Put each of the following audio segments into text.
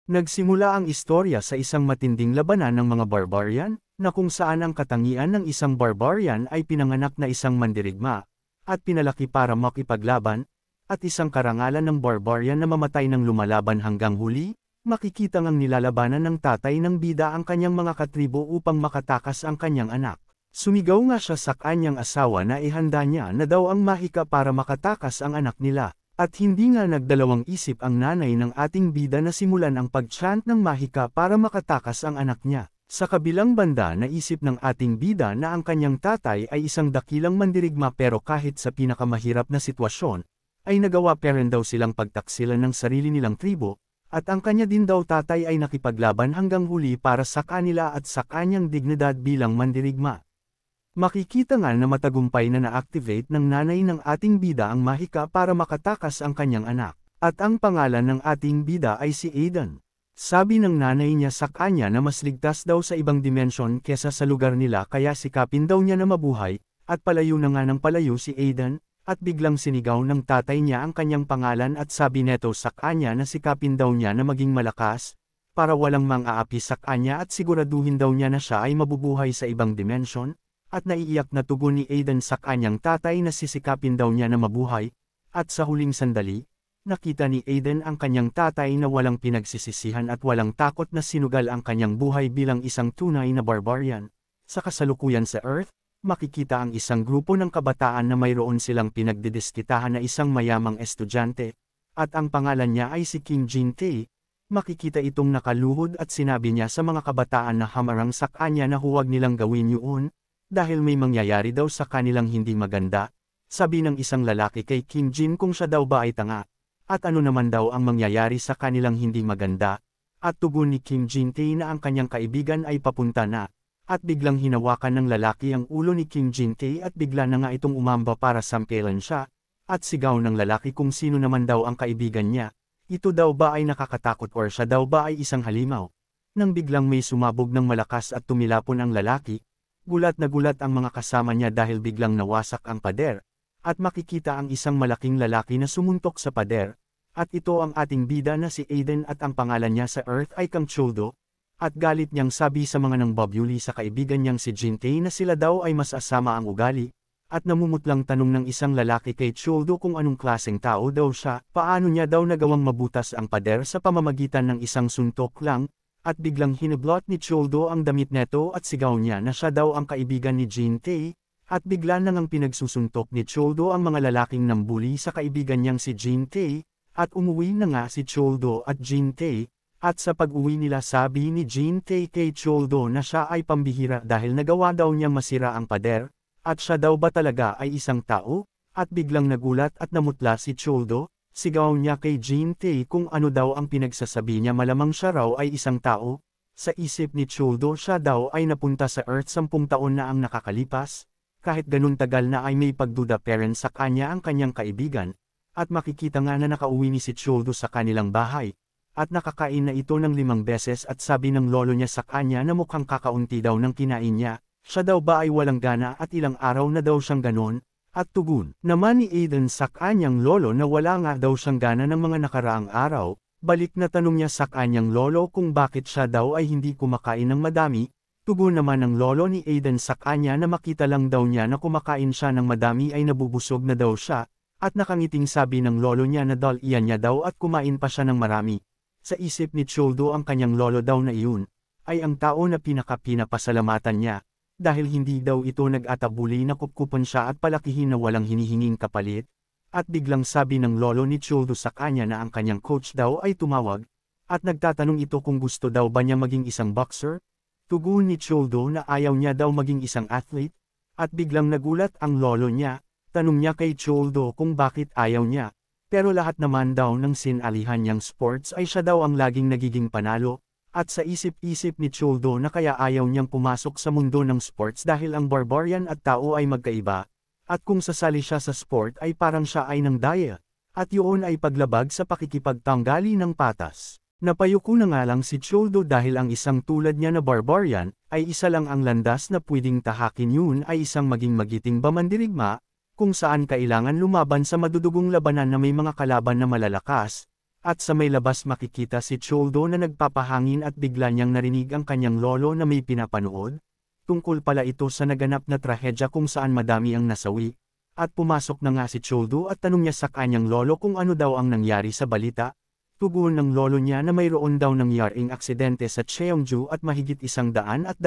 Nagsimula ang istorya sa isang matinding labanan ng mga barbarian, na kung saan ang katangian ng isang barbarian ay pinanganak na isang mandirigma, at pinalaki para makipaglaban, at isang karangalan ng barbarian na mamatay ng lumalaban hanggang huli, makikita ngang nilalabanan ng tatay ng bida ang kanyang mga katribo upang makatakas ang kanyang anak. Sumigaw nga siya sa kanyang asawa na ihanda niya na daw ang mahika para makatakas ang anak nila. At hindi nga nagdalawang isip ang nanay ng ating bida na simulan ang pag-chant ng mahika para makatakas ang anak niya. Sa kabilang banda naisip ng ating bida na ang kanyang tatay ay isang dakilang mandirigma pero kahit sa pinakamahirap na sitwasyon, ay nagawa pa rin daw silang pagtaksilan ng sarili nilang tribo, at ang kanya din daw tatay ay nakipaglaban hanggang huli para sa kanila at sa kanyang dignidad bilang mandirigma. Makikita nga na matagumpay na na-activate ng nanay ng ating bida ang mahika para makatakas ang kanyang anak. At ang pangalan ng ating bida ay si Aiden. Sabi ng nanay niya sa kanya na mas ligtas daw sa ibang dimensyon kesa sa lugar nila kaya sikapin daw niya na mabuhay, at palayo na nga ng palayo si Aiden, at biglang sinigaw ng tatay niya ang kanyang pangalan at sabi neto sa kanya na sikapin daw niya na maging malakas, para walang mang-aapi sa kanya at siguraduhin daw niya na siya ay mabubuhay sa ibang dimensyon. At naiiyak na tugon ni Aiden sa kanyang tatay na sisikapin daw niya na mabuhay, at sa huling sandali, nakita ni Aiden ang kanyang tatay na walang pinagsisisihan at walang takot na sinugal ang kanyang buhay bilang isang tunay na barbarian. Sa kasalukuyan sa Earth, makikita ang isang grupo ng kabataan na mayroon silang pinagdidiskitahan na isang mayamang estudyante, at ang pangalan niya ay si King Jin-tae. Makikita itong nakaluhod at sinabi niya sa mga kabataan na hamarang sa kanya na huwag nilang gawin yun, dahil may mangyayari daw sa kanilang hindi maganda. Sabi ng isang lalaki kay King Jin kung siya daw ba ay tanga, at ano naman daw ang mangyayari sa kanilang hindi maganda, at tugon ni King Jin-tae na ang kanyang kaibigan ay papunta na, at biglang hinawakan ng lalaki ang ulo ni King Jin-tae at bigla na nga itong umamba para sampelan siya, at sigaw ng lalaki kung sino naman daw ang kaibigan niya, ito daw ba ay nakakatakot or siya daw ba ay isang halimaw. Nang biglang may sumabog ng malakas at tumilapon ang lalaki, gulat na gulat ang mga kasama niya dahil biglang nawasak ang pader, at makikita ang isang malaking lalaki na sumuntok sa pader, at ito ang ating bida na si Aiden at ang pangalan niya sa Earth ay Kang Choldo, at galit niyang sabi sa mga nangbabuli sa kaibigan niyang si Jin-tae na sila daw ay mas asama ang ugali, at namumutlang tanong ng isang lalaki kay Choldo kung anong klaseng tao daw siya, paano niya daw nagawang mabutas ang pader sa pamamagitan ng isang suntok lang. At biglang hiniblot ni Choldo ang damit neto at sigaw niya na siya daw ang kaibigan ni Jin-tae, at bigla na ngang pinagsusuntok ni Choldo ang mga lalaking nambuli sa kaibigan niyang si Jin-tae, at umuwi na nga si Choldo at Jin-tae, at sa pag-uwi nila sabi ni Jin-tae kay Choldo na siya ay pambihira dahil nagawa daw niyang masira ang pader, at siya daw ba talaga ay isang tao, at biglang nagulat at namutla si Choldo. Sigaw niya kay Jin-tae kung ano daw ang pinagsasabi niya malamang siya raw ay isang tao. Sa isip ni Choldo siya daw ay napunta sa Earth 10 taon na ang nakakalipas, kahit ganun tagal na ay may pagduda pa rin sa kanya ang kanyang kaibigan, at makikita nga na nakauwi ni si Choldo sa kanilang bahay, at nakakain na ito ng 5 beses at sabi ng lolo niya sa kanya na mukhang kakaunti daw ng kinain niya, siya daw ba ay walang gana at ilang araw na daw siyang ganon. At tugon naman ni Aiden sa kanyang lolo na wala nga daw siyang gana ng mga nakaraang araw, balik na tanong niya sa kanyang lolo kung bakit siya daw ay hindi kumakain ng madami, tugon naman ng lolo ni Aiden sa kanya na makita lang daw niya na kumakain siya ng madami ay nabubusog na daw siya, at nakangiting sabi ng lolo niya na dahil iyan niya daw at kumain pa siya ng marami. Sa isip ni Choldo ang kanyang lolo daw na iyon, ay ang tao na pinapinapasalamatan niya. Dahil hindi daw ito nag-atabuli na kupkupan siya at palakihin na walang hinihinging kapalit, at biglang sabi ng lolo ni Choldo sa kanya na ang kanyang coach daw ay tumawag, at nagtatanong ito kung gusto daw ba niya maging isang boxer. Tugon ni Choldo na ayaw niya daw maging isang athlete, at biglang nagulat ang lolo niya, tanong niya kay Choldo kung bakit ayaw niya, pero lahat naman daw ng sinalihan niyang sports ay siya daw ang laging nagiging panalo. At sa isip-isip ni Choldo na kaya ayaw niyang pumasok sa mundo ng sports dahil ang barbarian at tao ay magkaiba, at kung sasali siya sa sport ay parang siya ay nang daya, at yun ay paglabag sa pakikipagtanggali ng patas. Napayuko na nga lang si Choldo dahil ang isang tulad niya na barbarian, ay isa lang ang landas na pwedeng tahakin yun ay isang maging magiting bamandirigma, kung saan kailangan lumaban sa madudugong labanan na may mga kalaban na malalakas, At sa may labas makikita si Choldo na nagpapahangin at bigla niyang narinig ang kanyang lolo na may pinapanood. Tungkol pala ito sa naganap na trahedya kung saan madami ang nasawi. At pumasok na nga si Choldo at tanong niya sa kanyang lolo kung ano daw ang nangyari sa balita. Tugon ng lolo niya na mayroon daw nangyaring aksidente sa Cheongju at mahigit 120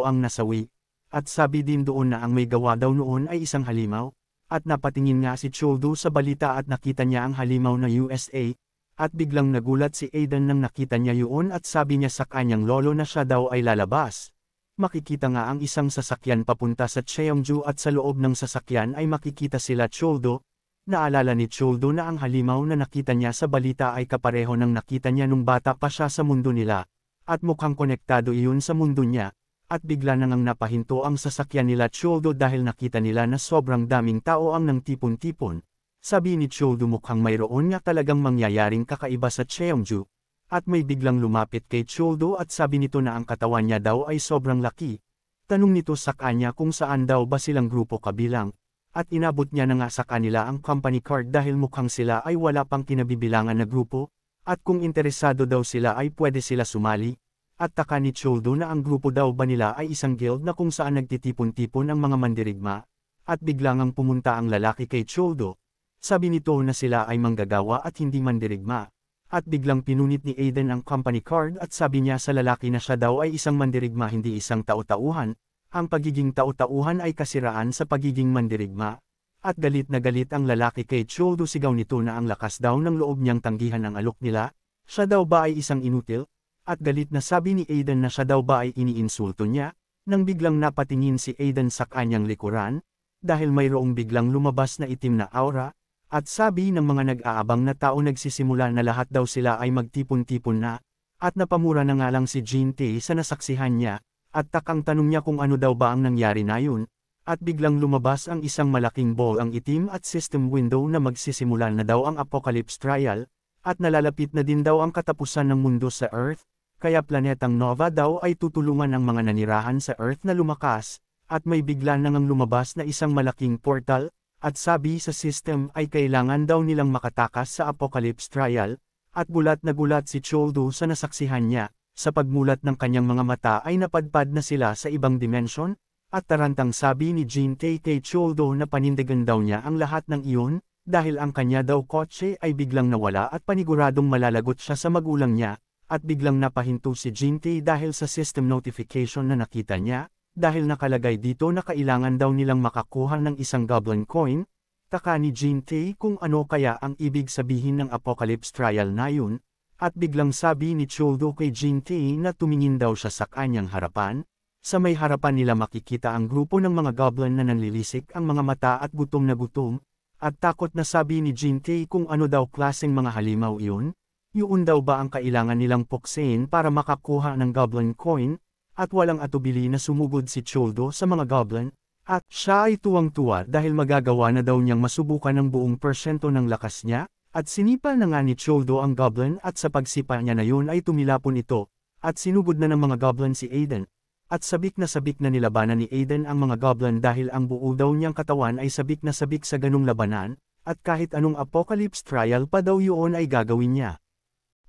ang nasawi. At sabi din doon na ang may gawa daw noon ay isang halimaw. At napatingin nga si Choldo sa balita at nakita niya ang halimaw na USA. At biglang nagulat si Aiden nang nakita niya yun at sabi niya sa kanyang lolo na siya daw ay lalabas. Makikita nga ang isang sasakyan papunta sa Cheongju at sa loob ng sasakyan ay makikita sila Choldo. Naalala ni Choldo na ang halimaw na nakita niya sa balita ay kapareho ng nakita niya nung bata pa siya sa mundo nila. At mukhang konektado iyon sa mundo niya. At bigla na ngang napahinto ang sasakyan nila Choldo dahil nakita nila na sobrang daming tao ang nang tipon-tipon. Sabi ni Choldo mukhang mayroon nga talagang mangyayaring kakaiba sa Cheongju. At may biglang lumapit kay Choldo at sabi nito na ang katawan niya daw ay sobrang laki. Tanong nito sa kanya kung saan daw ba silang grupo kabilang. At inabot niya na nga sa kanila ang company card dahil mukhang sila ay wala pang kinabibilangan na grupo. At kung interesado daw sila ay pwede sila sumali. At taka ni Choldo na ang grupo daw ba nila ay isang guild na kung saan nagtitipon-tipon ang mga mandirigma. At biglang ang pumunta ang lalaki kay Choldo. Sabi nito na sila ay manggagawa at hindi mandirigma. At biglang pinunit ni Aiden ang company card at sabi niya sa lalaki na siya daw ay isang mandirigma hindi isang tau-tauhan. Ang pagiging tau-tauhan ay kasiraan sa pagiging mandirigma. At galit na galit ang lalaki kay Choldo, sigaw nito na ang lakas daw ng loob niyang tanggihan ang alok nila. Siya daw ba ay isang inutil? At galit na sabi ni Aiden na siya daw ba ay iniinsulto niya. Nang biglang napatingin si Aiden sa kanyang likuran. Dahil mayroong biglang lumabas na itim na aura. At sabi ng mga nag-aabang na tao nagsisimula na lahat daw sila ay magtipon-tipon na, at napamura na nga lang si Jin Tae sa nasaksihan niya, at takang tanong niya kung ano daw ba ang nangyari na yun, at biglang lumabas ang isang malaking ball ang itim at system window na magsisimula na daw ang apocalypse trial, at nalalapit na din daw ang katapusan ng mundo sa Earth, kaya planetang Nova daw ay tutulungan ang mga nanirahan sa Earth na lumakas, at may bigla nang lumabas na isang malaking portal. At sabi sa system ay kailangan daw nilang makatakas sa apocalypse trial, at gulat na gulat si Choldo sa nasaksihan niya, sa pagmulat ng kanyang mga mata ay napadpad na sila sa ibang dimensyon, at tarantang sabi ni Jin Tae kay Choldo na panindigan daw niya ang lahat ng iyon, dahil ang kanya daw kotse ay biglang nawala at paniguradong malalagot siya sa magulang niya, at biglang napahinto si Jin Tae dahil sa system notification na nakita niya. Dahil nakalagay dito na kailangan daw nilang makakuha ng isang goblin coin, taka ni Jin Tae kung ano kaya ang ibig sabihin ng apocalypse trial na yun, at biglang sabi ni Choldo kay Jin Tae na tumingin daw siya sa kanyang harapan, sa may harapan nila makikita ang grupo ng mga goblin na nanlilisik ang mga mata at gutom na gutom, at takot na sabi ni Jin Tae kung ano daw klaseng mga halimaw iyon, yun daw ba ang kailangan nilang puksain para makakuha ng goblin coin. At walang atubili na sumugod si Choldo sa mga goblin, at siya ay tuwang-tuwa dahil magagawa na daw niyang masubukan ng buong porsyento ng lakas niya, at sinipa na nga ni Choldo ang goblin at sa pagsipa niya na yun ay tumilapon ito, at sinugod na ng mga goblin si Aiden, at sabik na nilabanan ni Aiden ang mga goblin dahil ang buo daw niyang katawan ay sabik na sabik sa ganung labanan, at kahit anong apocalypse trial pa daw yun ay gagawin niya.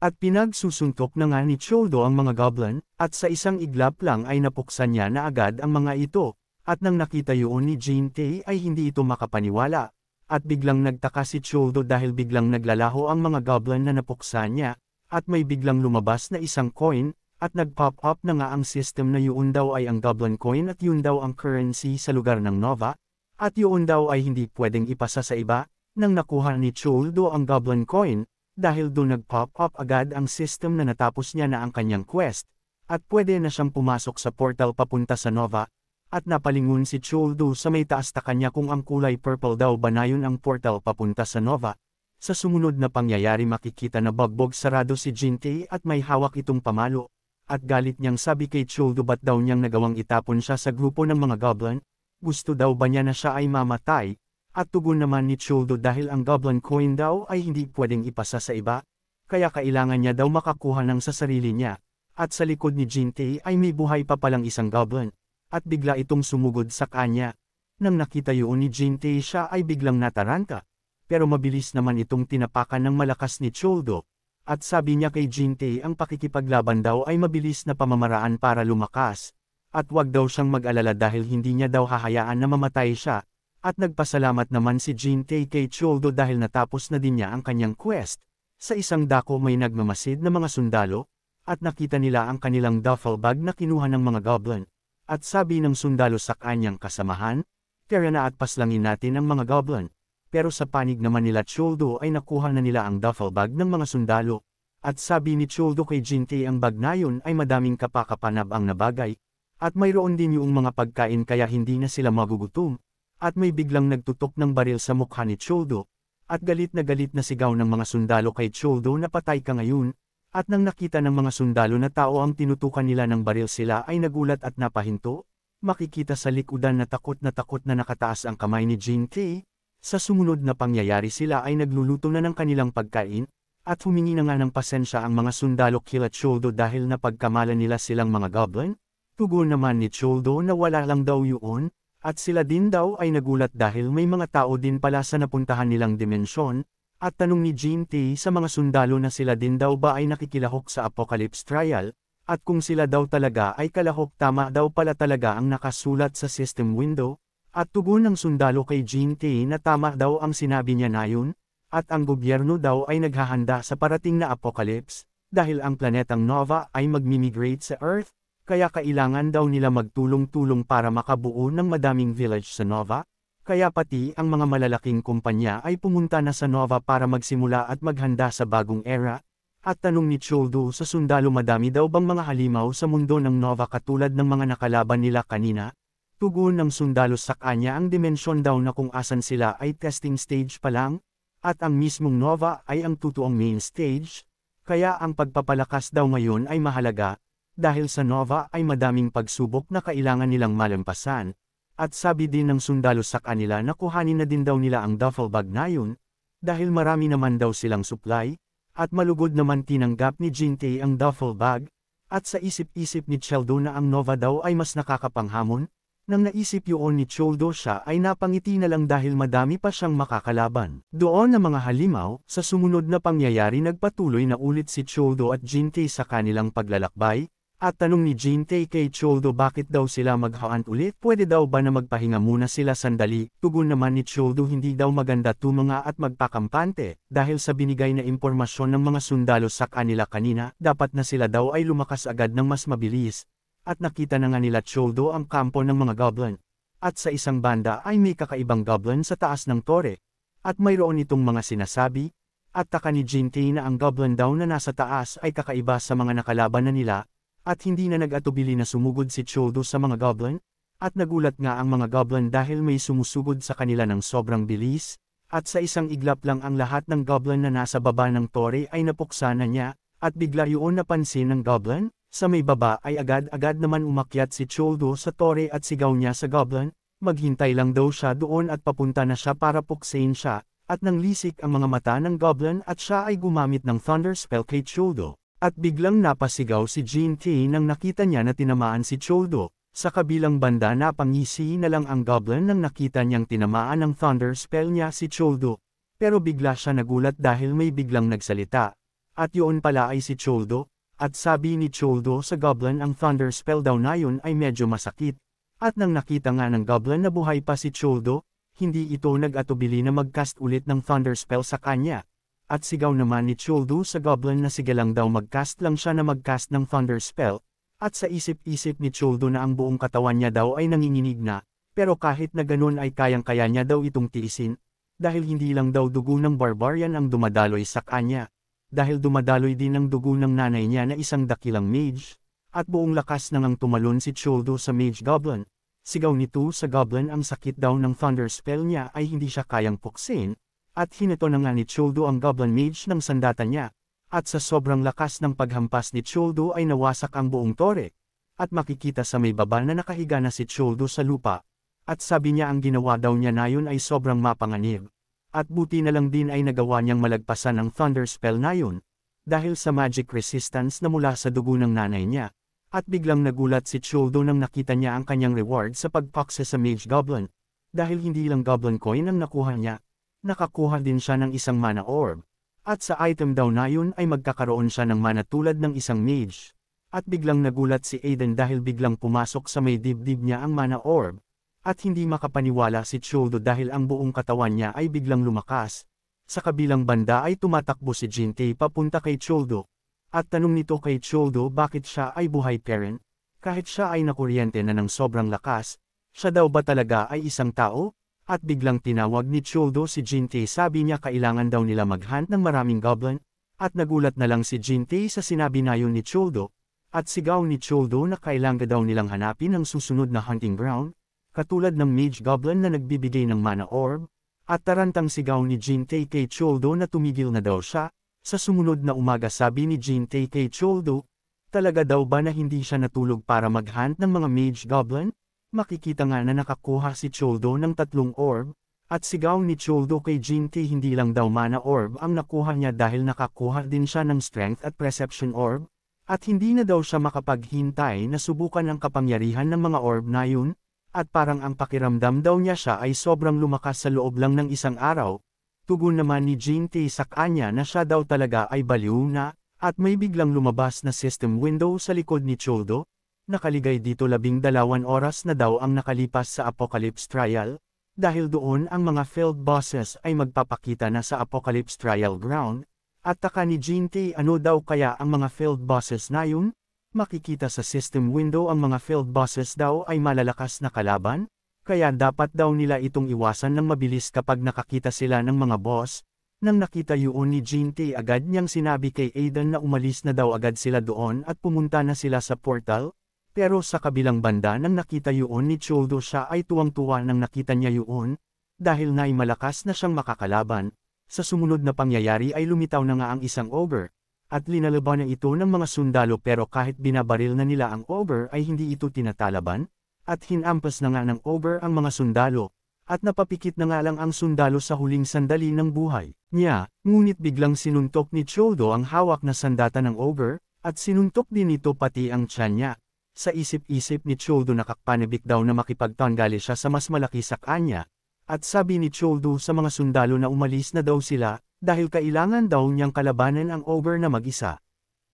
At pinagsusuntok na nga ni Choldo ang mga goblin, at sa isang iglap lang ay napuksan niya na agad ang mga ito, at nang nakita yun ni Jin Tae ay hindi ito makapaniwala, at biglang nagtaka si Choldo dahil biglang naglalaho ang mga goblin na napuksan niya, at may biglang lumabas na isang coin, at nag-pop up na nga ang system na yun daw ay ang goblin coin at yun daw ang currency sa lugar ng Nova, at yun daw ay hindi pwedeng ipasa sa iba, nang nakuha ni Choldo ang goblin coin. Dahil doon nag-pop up agad ang system na natapos niya na ang kanyang quest, at pwede na siyang pumasok sa portal papunta sa Nova, at napalingon si Choldo sa may taas ta kanya kung ang kulay purple daw ba na yun ang portal papunta sa Nova. Sa sumunod na pangyayari makikita na bagbog sarado si Jin Tae at may hawak itong pamalo, at galit niyang sabi kay Choldo ba't daw niyang nagawang itapon siya sa grupo ng mga goblin, gusto daw ba niya na siya ay mamatay. At tugon naman ni Choldo dahil ang goblin coin daw ay hindi pwedeng ipasa sa iba, kaya kailangan niya daw makakuha ng sa sarili niya, at sa likod ni Jin Tae ay may buhay pa palang isang goblin, at bigla itong sumugod sa kanya. Nang nakita yun ni Jin Tae siya ay biglang nataranta, pero mabilis naman itong tinapakan ng malakas ni Choldo, At sabi niya kay Jin-tae ang pakikipaglaban daw ay mabilis na pamamaraan para lumakas. At wag daw siyang mag-alala dahil hindi niya daw hahayaan na mamatay siya. At nagpasalamat naman si Jin-tae kay Choldo dahil natapos na din niya ang kanyang quest. Sa isang dako may nagmamasid na mga sundalo, at nakita nila ang kanilang duffel bag na kinuha ng mga goblin. At sabi ng sundalo sa kanyang kasamahan, "Tara na at paslangin natin ang mga goblin." Pero sa panig naman nila Choldo ay nakuha na nila ang duffel bag ng mga sundalo. At sabi ni Choldo kay Jin-tae ang bag na yun ay madaming kapakapanab ang nabagay. At mayroon din yung mga pagkain kaya hindi na sila magugutom. At may biglang nagtutok ng baril sa mukha ni Choldo. At galit na sigaw ng mga sundalo kay Choldo na patay ka ngayon. At nang nakita ng mga sundalo na tao ang tinutukan nila ng baril sila ay nagulat at napahinto. Makikita sa likudan na takot na nakataas ang kamay ni Jin-tae. Sa sumunod na pangyayari sila ay nagluluto na ng kanilang pagkain. At humingi na nga ng pasensya ang mga sundalo kila Choldo dahil napagkamalan nila silang mga goblin. Tugon naman ni Choldo na wala lang daw yun. At sila din daw ay nagulat dahil may mga tao din pala sa napuntahan nilang dimensyon, at tanong ni Jin-tae sa mga sundalo na sila din daw ba ay nakikilahok sa Apocalypse Trial, at kung sila daw talaga ay kalahok tama daw pala talaga ang nakasulat sa system window, at tugon ng sundalo kay Jin-tae na tama daw ang sinabi niya na yun, at ang gobyerno daw ay naghahanda sa parating na apocalypse, dahil ang planetang Nova ay magmimigrate sa Earth. Kaya kailangan daw nila magtulong-tulong para makabuo ng madaming village sa Nova, kaya pati ang mga malalaking kumpanya ay pumunta na sa Nova para magsimula at maghanda sa bagong era. At tanong ni Choldo sa sundalo madami daw bang mga halimaw sa mundo ng Nova katulad ng mga nakalaban nila kanina? Tugon ng sundalo sa kanya ang dimensyon daw na kung asan sila ay testing stage pa lang, at ang mismong Nova ay ang totoong main stage, kaya ang pagpapalakas daw ngayon ay mahalaga. Dahil sa Nova ay madaming pagsubok na kailangan nilang malampasan. At sabi din ng sundalo sa kanila na kuhanin na din daw nila ang duffel bag na yun, dahil marami naman daw silang supply, at malugod naman tinanggap ni Jin-tae ang duffel bag, at sa isip-isip ni Choldo na ang Nova daw ay mas nakakapanghamon, nang naisip yun ni Choldo siya ay napangiti na lang dahil madami pa siyang makakalaban. Doon ang mga halimaw, sa sumunod na pangyayari nagpatuloy na ulit si Choldo at Jin-tae sa kanilang paglalakbay. At tanong ni Jin-tae kay Choldo bakit daw sila maghahan ulit, pwede daw ba na magpahinga muna sila sandali, tugon naman ni Choldo hindi daw maganda tumunga at magpakampante, dahil sa binigay na impormasyon ng mga sundalo sa kanila kanina, dapat na sila daw ay lumakas agad ng mas mabilis. At nakita na nga nila Choldo ang kampo ng mga goblin. At sa isang banda ay may kakaibang goblin sa taas ng tore. At mayroon itong mga sinasabi, at taka ni Jin-tae na ang goblin daw na nasa taas ay kakaiba sa mga nakalaban na nila. At hindi na nag-atubili na sumugod si Choldo sa mga goblin, at nagulat nga ang mga goblin dahil may sumusugod sa kanila ng sobrang bilis, at sa isang iglap lang ang lahat ng goblin na nasa baba ng tore ay napuksa na niya, at bigla yun napansin ng goblin, sa may baba ay agad-agad naman umakyat si Choldo sa tore at sigaw niya sa goblin, maghintay lang daw siya doon at papunta na siya para puksain siya, at nanglisik ang mga mata ng goblin at siya ay gumamit ng thunder spell kay Choldo. At biglang napasigaw si Jin-tae nang nakita niya na tinamaan si Choldo. Sa kabilang banda napangisi na lang ang goblin nang nakita niyang tinamaan ng thunder spell niya si Choldo. Pero bigla siya nagulat dahil may biglang nagsalita. At yun pala ay si Choldo. At sabi ni Choldo sa goblin ang thunder spell daw na yun ay medyo masakit. At nang nakita nga ng goblin na buhay pa si Choldo, hindi ito nag-atubili na mag-cast ulit ng thunder spell sa kanya. At sigaw naman ni Choldo sa goblin na sige lang daw mag-cast lang siya na mag-cast ng thunder spell, at sa isip-isip ni Choldo na ang buong katawan niya daw ay nanginginig na, pero kahit na ganun ay kayang-kaya niya daw itong tiisin, dahil hindi lang daw dugo ng barbarian ang dumadaloy sa kanya, dahil dumadaloy din ang dugo ng nanay niya na isang dakilang mage, at buong lakas nang ang tumalon si Choldo sa mage goblin. Sigaw nito sa goblin ang sakit daw ng thunder spell niya ay hindi siya kayang puksin. At hinato na nga ni Choldo ang goblin mage ng sandata niya, at sa sobrang lakas ng paghampas ni Choldo ay nawasak ang buong tore, at makikita sa may baba na nakahiga na si Choldo sa lupa, at sabi niya ang ginawa daw niya na yun ay sobrang mapanganib, at buti na lang din ay nagawa niyang malagpasan ang thunder spell na yun, dahil sa magic resistance na mula sa dugo ng nanay niya, at biglang nagulat si Choldo nang nakita niya ang kanyang reward sa pagpaksa sa mage goblin, dahil hindi lang goblin coin ang nakuha niya. Nakakuha din siya ng isang mana orb, At sa item daw na yun ay magkakaroon siya ng mana tulad ng isang mage. At biglang nagulat si Aiden dahil biglang pumasok sa may dibdib niya ang mana orb. At hindi makapaniwala si Choldo dahil ang buong katawan niya ay biglang lumakas. Sa kabilang banda ay tumatakbo si Jintay papunta kay Choldo. At tanong nito kay Choldo bakit siya ay buhay parent. Kahit siya ay nakuryente na ng sobrang lakas, siya daw ba talaga ay isang tao? At biglang tinawag ni Choldo si Jintay, sabi niya kailangan daw nila maghunt ng maraming goblin. At nagulat na lang si Jintay sa sinabi na yun ni Choldo. At sigaw ni Choldo na kailangan daw nilang hanapin ang susunod na hunting ground, katulad ng mage goblin na nagbibigay ng mana orb. At tarantang sigaw ni Jintay kay Choldo na tumigil na daw siya. Sa sumunod na umaga sabi ni Jintay kay Choldo, talaga daw ba na hindi siya natulog para maghunt ng mga mage goblin? Makikita nga na nakakuha si Choldo ng 3 orb, at sigaw ni Choldo kay Jintay hindi lang daw mana orb ang nakuha niya dahil nakakuha din siya ng strength at perception orb, at hindi na daw siya makapaghintay na subukan ang kapangyarihan ng mga orb na yun, at parang ang pakiramdam daw niya siya ay sobrang lumakas sa loob lang ng isang araw. Tugon naman ni Jintay sa kanya na siya daw talaga ay baliw na, at may biglang lumabas na system window sa likod ni Choldo. Nakaligay dito 12 oras na daw ang nakalipas sa Apocalypse Trial, dahil doon ang mga failed bosses ay magpapakita na sa Apocalypse Trial ground, at taka ni Jintay ano daw kaya ang mga failed bosses na yun? Makikita sa system window ang mga failed bosses daw ay malalakas na kalaban, kaya dapat daw nila itong iwasan ng mabilis kapag nakakita sila ng mga boss. Nang nakita yun ni Jintay agad niyang sinabi kay Aiden na umalis na daw agad sila doon at pumunta na sila sa portal. Pero sa kabilang banda nang nakita yun ni Choldo siya ay tuwang-tuwa nang nakita niya yun, dahil na'y malakas na siyang makakalaban. Sa sumunod na pangyayari ay lumitaw na nga ang isang ogre, at linalaban na ito ng mga sundalo pero kahit binabaril na nila ang ogre ay hindi ito tinatalaban, at hinampas na nga ng ogre ang mga sundalo, at napapikit na nga lang ang sundalo sa huling sandali ng buhay niya, ngunit biglang sinuntok ni Choldo ang hawak na sandata ng ogre, at sinuntok din ito pati ang tiyan niya. Sa isip-isip ni Choldo nakakpanibik daw na makipagtanggali siya sa mas malaki sa kanya, at sabi ni Choldo sa mga sundalo na umalis na daw sila, dahil kailangan daw niyang kalabanan ang ogre na mag-isa.